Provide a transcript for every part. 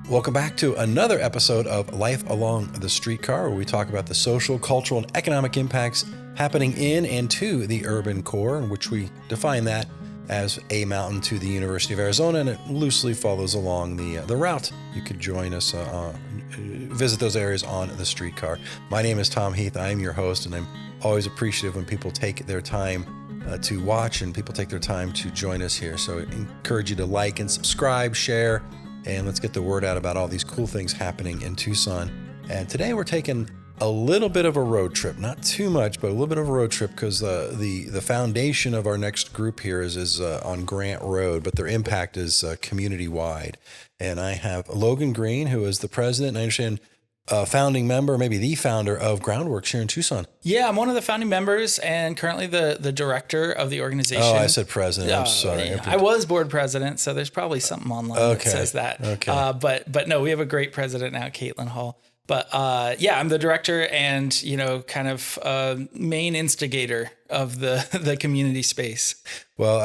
Welcome back to another episode of Life Along the Streetcar, where we talk about the social, cultural, and economic impacts happening in and to the urban core, in which we define that as a mountain to the University of Arizona, and it loosely follows along the route. You could join us, visit those areas on the streetcar. My name is Tom Heath. I am your host, and I'm always appreciative when people take their time to watch and people take their time to join us here. So I encourage you to like and subscribe, share, and let's get the word out about all these cool things happening in Tucson. And today we're taking a little bit of a road trip, not too much, but a little bit of a road trip, because the foundation of our next group here is on Grant Road, but their impact is community wide. And I have Logan Greene, who is the president, and I understand founding member, maybe the founder of Groundworks here in Tucson. Yeah, I'm one of the founding members and currently the director of the organization. Oh, I said president. I'm sorry. I was board president, so there's probably something online that says that. Okay. But no, we have a great president now, Caitlin Hall. But yeah, I'm the director and, kind of main instigator of the community space. Well,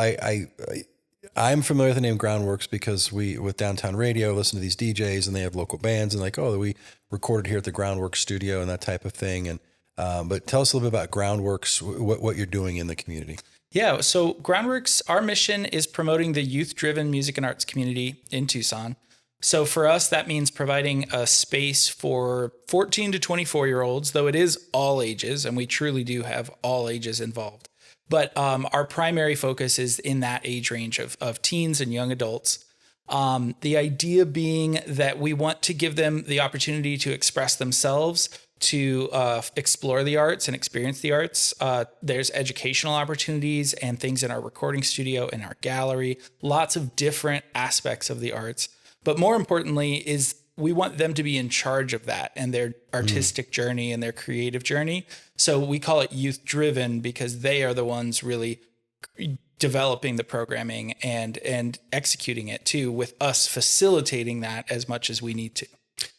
I'm familiar with the name Groundworks because with Downtown Radio, listen to these DJs and they have local bands and we recorded here at the Groundworks studio and that type of thing. And but tell us a little bit about Groundworks, what you're doing in the community. Yeah, so Groundworks, our mission is promoting the youth-driven music and arts community in Tucson. So for us, that means providing a space for 14 to 24-year-olds, though it is all ages, and we truly do have all ages involved. But our primary focus is in that age range of teens and young adults. The idea being that we want to give them the opportunity to express themselves, to explore the arts and experience the arts. There's educational opportunities and things in our recording studio, in our gallery, lots of different aspects of the arts. But more importantly is we want them to be in charge of that and their artistic journey and their creative journey. So we call it youth driven because they are the ones really developing the programming and executing it too, with us facilitating that as much as we need to.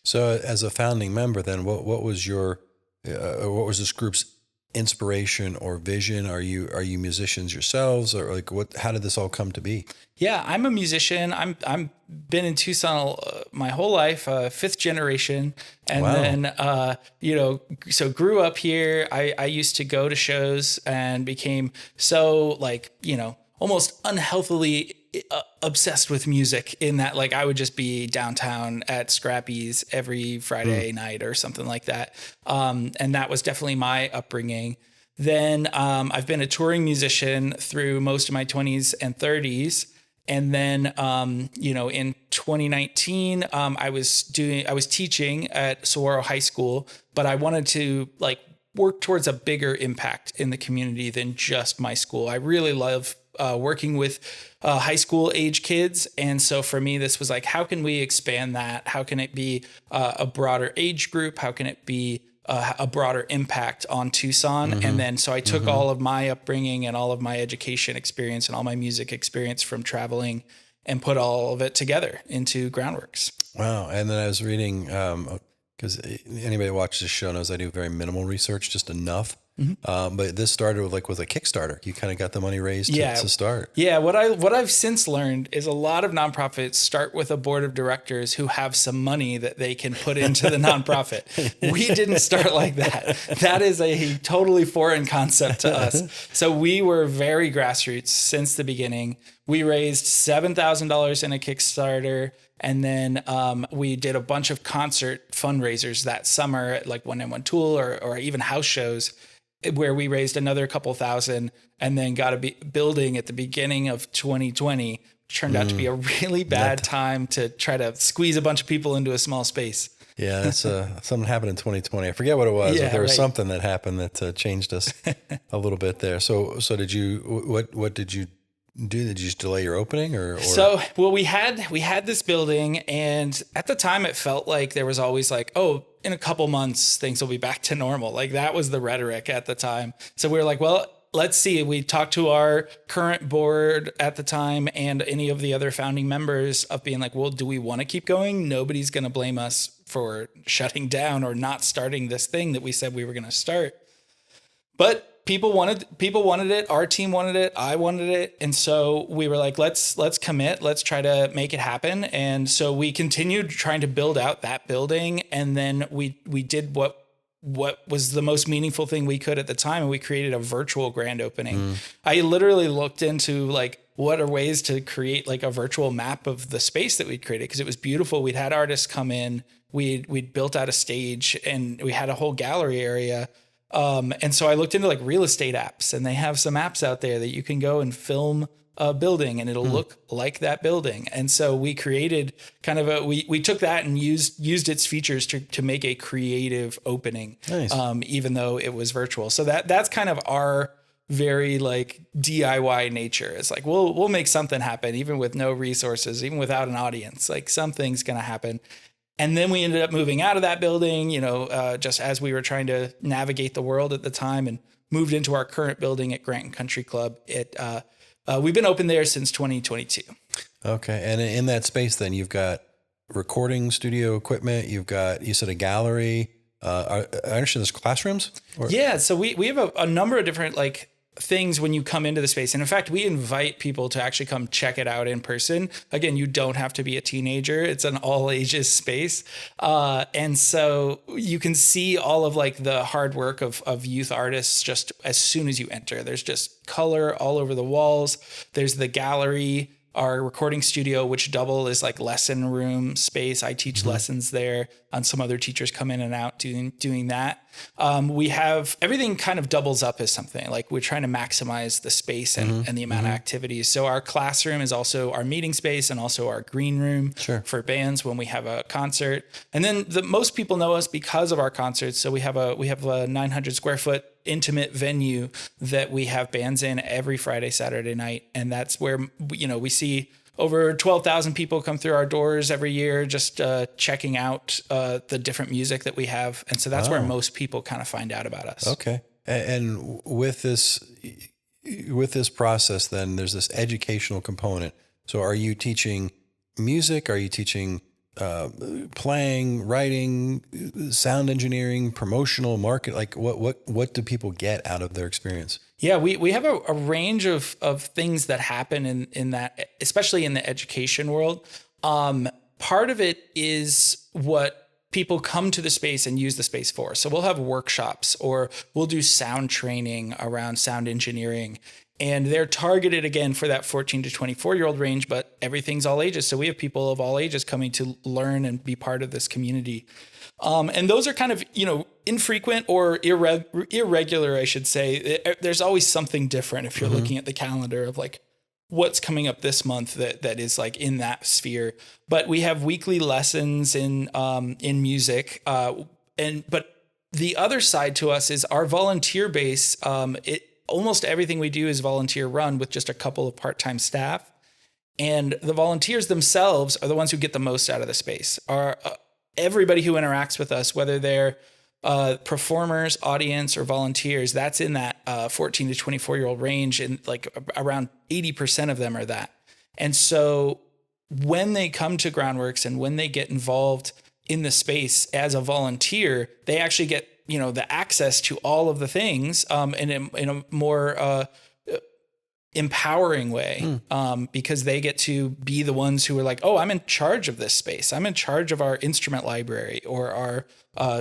So as a founding member, then what was what was this group's inspiration or vision? Are you musicians yourselves, or how did this all come to be? Yeah, I'm a musician. I'm been in Tucson my whole life, fifth generation. And Wow. Then, so grew up here. I used to go to shows and became so almost unhealthily obsessed with music in that, I would just be downtown at Scrappy's every Friday night or something like that. And that was definitely my upbringing. Then I've been a touring musician through most of my 20s and 30s. And then, in 2019, I was teaching at Saguaro High School, but I wanted to work towards a bigger impact in the community than just my school. I really love working with high school age kids. And so for me, this was how can we expand that? How can it be a broader age group? How can it be a broader impact on Tucson? Mm-hmm. And then, so I took all of my upbringing and all of my education experience and all my music experience from traveling and put all of it together into Groundworks. Wow. And then I was reading, because anybody who watches the show knows I do very minimal research, just enough. Mm-hmm. But this started with a Kickstarter. You kind of got the money raised to start. Yeah. What I've since learned is a lot of nonprofits start with a board of directors who have some money that they can put into the nonprofit. We didn't start like that. That is a totally foreign concept to us. So we were very grassroots since the beginning. We raised $7,000 in a Kickstarter. And then we did a bunch of concert fundraisers that summer, like One and One Tool or even house shows, where we raised another couple thousand and then got a building at the beginning of 2020, which turned out to be a really bad time to try to squeeze a bunch of people into a small space. Yeah, that's something happened in 2020. I forget what it was, but there was something that happened that changed us a little bit there. So did you, what did you do? Did you just delay your opening or? So, well, we had this building, and at the time it felt like there was always in a couple months, things will be back to normal. That was the rhetoric at the time. So we were like, well, let's see. We talked to our current board at the time and any of the other founding members of being like, well, do we want to keep going? Nobody's going to blame us for shutting down or not starting this thing that we said we were going to start. But people wanted it. Our team wanted it. I wanted it. And so we were like, let's commit. Let's try to make it happen. And so we continued trying to build out that building. And then we did what was the most meaningful thing we could at the time. And we created a virtual grand opening. I literally looked into like, what are ways to create like a virtual map of the space that we'd created? Because it was beautiful. We'd had artists come in, we'd built out a stage, and we had a whole gallery area. And so I looked into like real estate apps, and they have some apps out there that you can go and film a building and it'll look like that building. And so we created kind of we took that and used its features to make a creative opening, nice. Even though it was virtual. So that's kind of our very like DIY nature. It's like, we'll make something happen, even with no resources, even without an audience, like something's going to happen. And then we ended up moving out of that building, just as we were trying to navigate the world at the time, and moved into our current building at Grant Country Club. We've been open there since 2022. Okay. And in that space, then you've got recording studio equipment. You said a gallery. I understand there's classrooms. Yeah. So we have a number of different like things when you come into the space. And in fact, we invite people to actually come check it out in person. Again, you don't have to be a teenager. It's an all ages space. And so you can see all of like the hard work of youth artists just as soon as you enter. There's just color all over the walls. There's the gallery, our recording studio, which double is like lesson room space. I teach lessons there, and some other teachers come in and out doing that. We have everything kind of doubles up as something like we're trying to maximize the space and the amount of activities. So our classroom is also our meeting space and also our green room for bands when we have a concert. And then most people know us because of our concerts. So we have a 900 square foot intimate venue that we have bands in every Friday, Saturday night. And that's where, we see over 12,000 people come through our doors every year, just checking out the different music that we have. And so that's where most people kind of find out about us. Okay. And with this process, then there's this educational component. So are you teaching music? Are you teaching playing, writing, sound engineering, promotional, market? Like what do people get out of their experience? Yeah, we have a range of things that happen in that, especially in the education world. Part of it is what people come to the space and use the space for. So we'll have workshops, or we'll do sound training around sound engineering. And they're targeted again for that 14 to 24-year-old range, but everything's all ages. So we have people of all ages coming to learn and be part of this community. And those are kind of, infrequent or irregular, I should say. There's always something different if you're looking at the calendar of like what's coming up this month that is like in that sphere. But we have weekly lessons in music. But the other side to us is our volunteer base. Almost everything we do is volunteer run with just a couple of part-time staff. And the volunteers themselves are the ones who get the most out of the space. Everybody who interacts with us, whether they're performers, audience, or volunteers, that's in that 14 to 24-year-old range. And like around 80% of them are that. And so when they come to Groundworks and when they get involved in the space as a volunteer, they actually get the access to all of the things in a more empowering way, because they get to be the ones who are like, oh, I'm in charge of this space. I'm in charge of our instrument library or our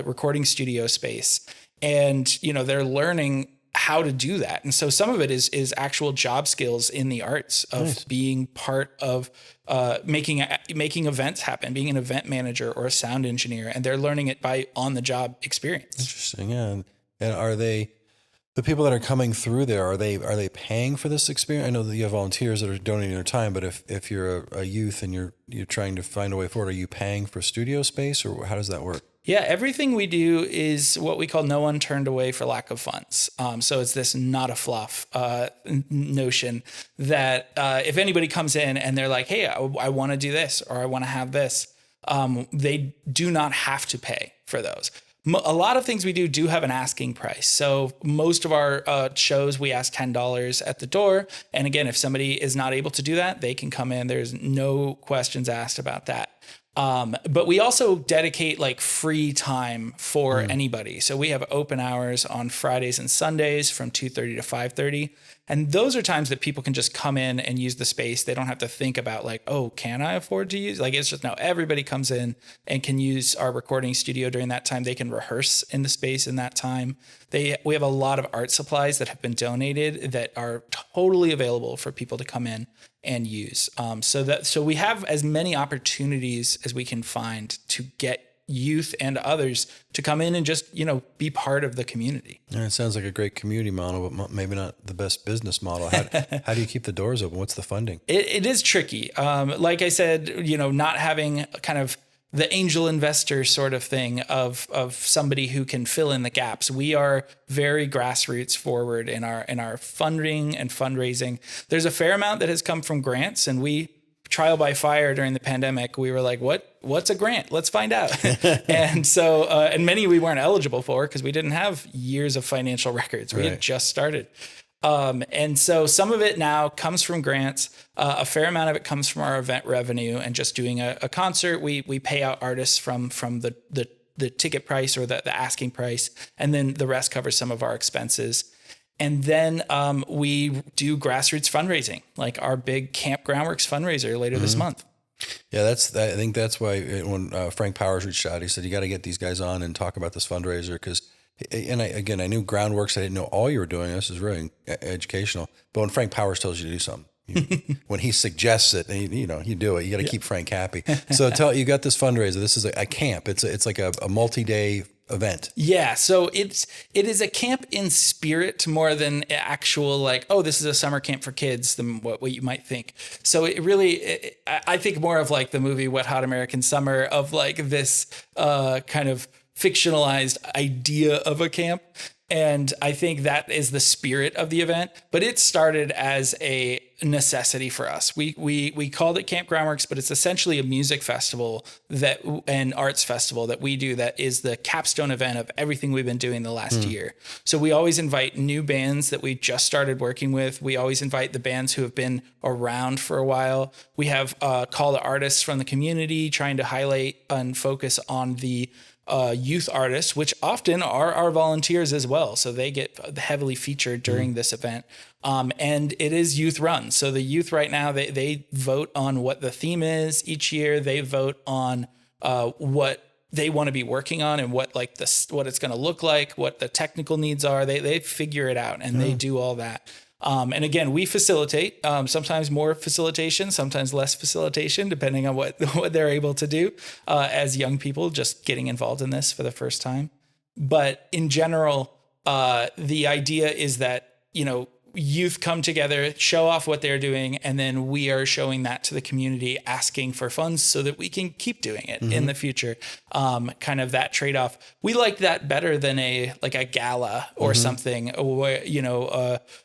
recording studio space. And, they're learning how to do that. And so some of it is actual job skills in the arts of being part of making events happen, being an event manager or a sound engineer. And they're learning it by on-the-job experience. Interesting. Yeah. And are they, the people that are coming through there, are they paying for this experience? I know that you have volunteers that are donating their time, but if you're a youth and you're trying to find a way forward, are you paying for studio space, or how does that work? Yeah, everything we do is what we call no one turned away for lack of funds. So it's this not a fluff notion that if anybody comes in and they're like, hey, I want to do this or I want to have this, they do not have to pay for those. A lot of things we do have an asking price. So most of our shows, we ask $10 at the door. And again, if somebody is not able to do that, they can come in. There's no questions asked about that. But we also dedicate like free time for anybody. So we have open hours on Fridays and Sundays from 2:30 to 5:30. And those are times that people can just come in and use the space. They don't have to think about like, oh, can I afford to use? Like, it's just, no, everybody comes in and can use our recording studio during that time. They can rehearse in the space in that time. We have a lot of art supplies that have been donated that are totally available for people to come in and use. So we have as many opportunities as we can find to get youth and others to come in and just, be part of the community. Yeah, it sounds like a great community model, but maybe not the best business model. How do you keep the doors open? What's the funding? It is tricky. Like I said, not having kind of the angel investor sort of thing of somebody who can fill in the gaps. We are very grassroots forward in our funding and fundraising. There's a fair amount that has come from grants, and we trial by fire during the pandemic. We were like, what's a grant? Let's find out. And so, and many we weren't eligible for because we didn't have years of financial records. We had just started. And so some of it now comes from grants. A fair amount of it comes from our event revenue and just doing a concert. We pay out artists from the ticket price or the asking price. And then the rest covers some of our expenses. And then we do grassroots fundraising, like our big Camp Groundworks fundraiser later this month. Yeah, I think that's why when Frank Powers reached out, he said, you got to get these guys on and talk about this fundraiser because, and I knew Groundworks. I didn't know all you were doing. This is really educational. But when Frank Powers tells you to do something, when he suggests it, you do it. You got to keep Frank happy. So you got this fundraiser. This is a camp. It's like a multi-day event. Yeah. So it is a camp in spirit more than actual like, oh, this is a summer camp for kids than what you might think. So I think more of like the movie Wet Hot American Summer of like this kind of fictionalized idea of a camp. And I think that is the spirit of the event, but it started as a necessity for us. We called it Camp Groundworks, but it's essentially a music festival and arts festival that we do that is the capstone event of everything we've been doing the last year. So we always invite new bands that we just started working with. We always invite the bands who have been around for a while. We have call to artists from the community trying to highlight and focus on the youth artists, which often are our volunteers as well. So they get heavily featured during this event. And it is youth run. So the youth right now, they vote on what the theme is each year. They vote on what they want to be working on and what it's going to look like, what the technical needs are. They figure it out and they do all that. And again, we facilitate, sometimes more facilitation, sometimes less facilitation, depending on what they're able to do as young people just getting involved in this for the first time. But in general, the idea is that, youth come together, show off what they're doing, and then we are showing that to the community, asking for funds so that we can keep doing it in the future. Kind of that trade-off. We like that better than a gala or something, or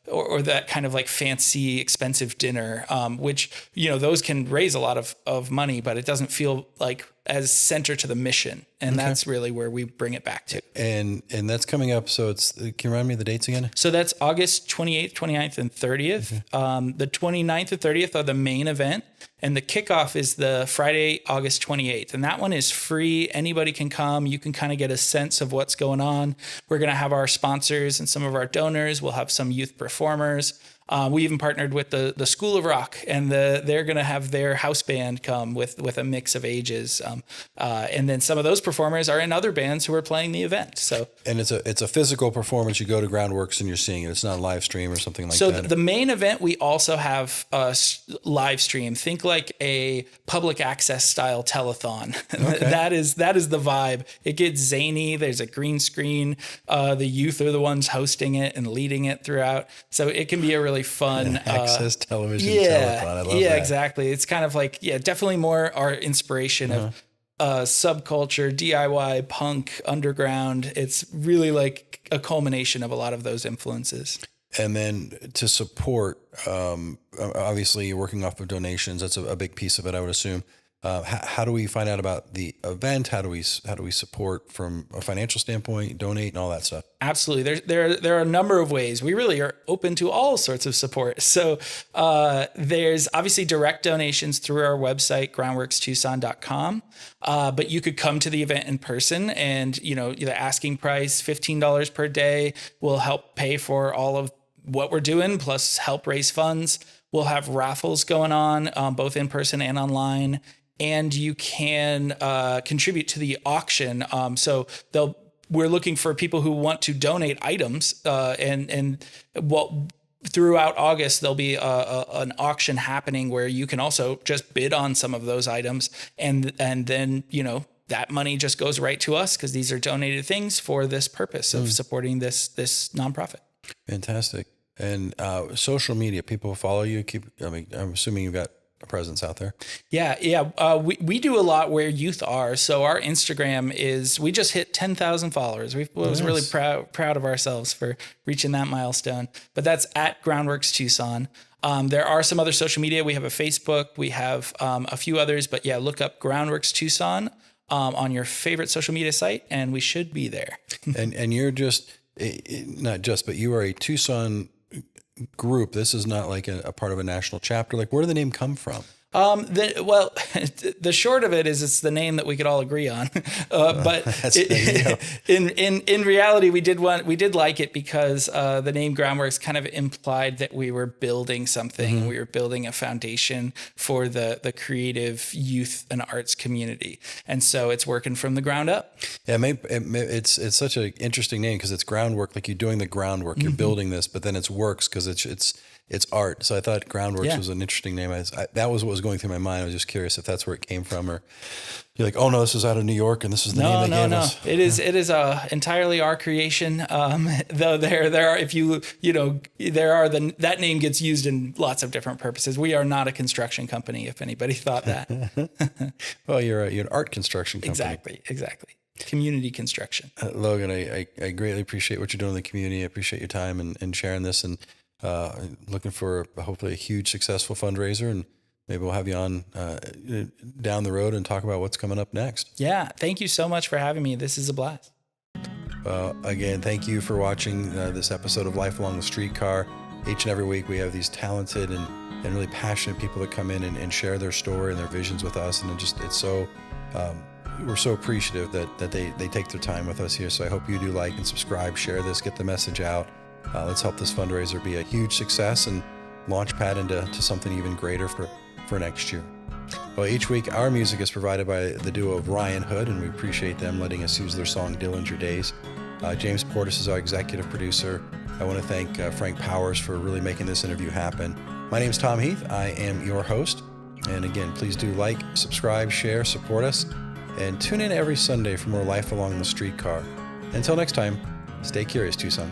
or that kind of like fancy, expensive dinner, which those can raise a lot of money, but it doesn't feel like as center to the mission. And that's really where we bring it back to. And that's coming up. So can you remind me of the dates again? So that's August 28th, 29th, and 30th. The 29th and 30th are the main event. And the kickoff is the Friday, August 28th. And that one is free. Anybody can come. You can kind of get a sense of what's going on. We're going to have our sponsors and some of our donors. We'll have some youth performers. We even partnered with the School of Rock, and they're going to have their house band come with a mix of ages. And then some of those performers are in other bands who are playing the event. So, and it's a physical performance. You go to Groundworks and you're seeing it. It's not a live stream or something like that. So the main event, we also have a live stream. Think like a public access style telethon. Okay. That is the vibe. It gets zany. There's a green screen. The youth are the ones hosting it and leading it throughout. So it can be a really fun access television telethon. I love that. Yeah, exactly. It's kind of like, definitely more our inspiration of subculture, DIY, punk, underground. It's really like a culmination of a lot of those influences. And then to support, obviously you're working off of donations. That's a big piece of it, I would assume. How do we find out about the event? How do we support from a financial standpoint, donate, and all that stuff? Absolutely. There are a number of ways. We really are open to all sorts of support. So there's obviously direct donations through our website, groundworkstucson.com. But you could come to the event in person, and the asking price, $15 per day, will help pay for all of what we're doing, plus help raise funds. We'll have raffles going on, both in person and online. And you can contribute to the auction. We're looking for people who want to donate items, throughout August there'll be an auction happening where you can also just bid on some of those items, and then that money just goes right to us because these are donated things for this purpose of supporting this nonprofit. Fantastic. And social media, people follow you. I'm assuming you've got a presence out there. Yeah. We do a lot where youth are. So our Instagram we just hit 10,000 followers. We was really proud of ourselves for reaching that milestone. But that's at Groundworks Tucson. There are some other social media. We have a Facebook. We have a few others. But yeah, look up Groundworks Tucson on your favorite social media site, and we should be there. and you're but you are a Tucson group. This is not like a part of a national chapter. Like, where did the name come from? The short of it is it's the name that we could all agree on. But in reality, we did like it because the name Groundworks kind of implied that we were building something. Mm-hmm. We were building a foundation for the creative youth and arts community. And so it's working from the ground up. Yeah, it's such an interesting name because it's groundwork, like you're doing the groundwork, you're building this, but then it's works because it's art. So I thought Groundworks was an interesting name. That was what was going through my mind. I was just curious if that's where it came from, or you're like, oh no, this is out of New York and this is the name they gave us. It is entirely our creation. Though there are, that name gets used in lots of different purposes. We are not a construction company, if anybody thought that. Well, you're an art construction company. Exactly. Community construction. Logan, I greatly appreciate what you're doing in the community. I appreciate your time and sharing this, and looking for hopefully a huge successful fundraiser, and maybe we'll have you on down the road and talk about what's coming up next. Yeah. Thank you so much for having me. This is a blast. Again, thank you for watching this episode of Life Along the Streetcar. Each and every week we have these talented and really passionate people that come in and share their story and their visions with us. And we're so appreciative that they take their time with us here. So I hope you do like and subscribe, share this, get the message out. Let's help this fundraiser be a huge success and launch pad into something even greater for next year. Well, each week our music is provided by the duo of Ryan Hood, and we appreciate them letting us use their song Dillinger Days. James Portis is our executive producer. I want to thank Frank Powers for really making this interview happen. My name is Tom Heath. I am your host. And again, please do like, subscribe, share, support us, and tune in every Sunday for more Life Along the Streetcar. Until next time, stay curious, Tucson.